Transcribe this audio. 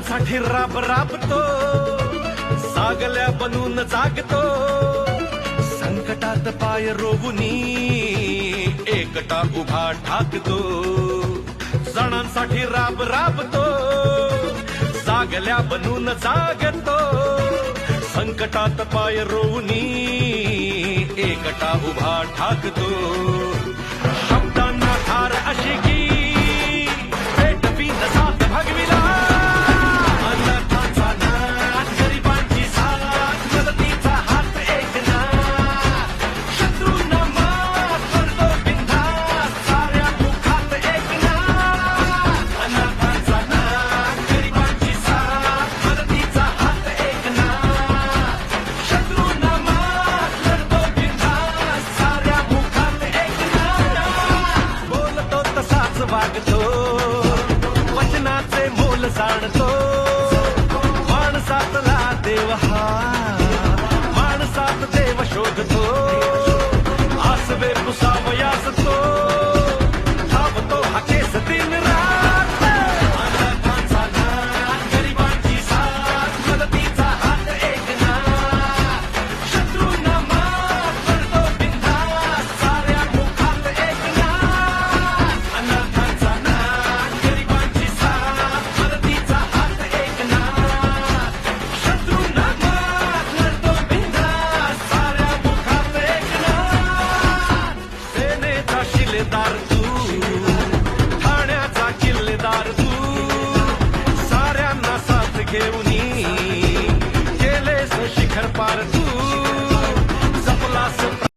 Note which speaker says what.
Speaker 1: सणांसाठी राब राबतो, सागल्या बनून जागतो, संकटात पाय रोवुनी एकटा उभा ठाकतो. सणांसाठी राब राबतो, सागल्या बनून जागतो, संकटात पाय रोवुनी एकटा उभा ठाकतो. शब्दांना धार अशी की पेटवी न साथ भगविला, अनाथांचा नाथ, गरिबांची साथ, मदतीचा हात एकनाथ, शत्रूंना मात करतो बिनधास्त, साऱ्या मुखात एकनाथ. अनाथांचा नाथ, गरिबांची साथ, मदतीचा हात एकनाथ, शत्रूंना मात करतो बिनधास्त, साऱ्या मुखात एकनाथ. बोलतो तसाच वागतो, वचनाचे मोल जाणतो, माणसातला देव हा, माणसात देव शोधतो, आसवे पुसावयास तो धावतो हाकेस दिन रात. अनाथांचा नाथ, गरिबांची साथ, मदतीचा हात एकनाथ, शत्रूंना मात करतो बिनधास्त, साऱ्या मुखात एकनाथ. अनाथांचा नाथ, गरिबांची साथ, मदतीचा हात एकनाथ, शत्रूंना मात करतो बिनधास्त, साऱ्या मुखात एकनाथ. सेनेचा शिलेदार तू, ठाण्याचा किल्लेदार तू, साऱ्यांना साथ घेऊनी केलेस शिखर पार तू.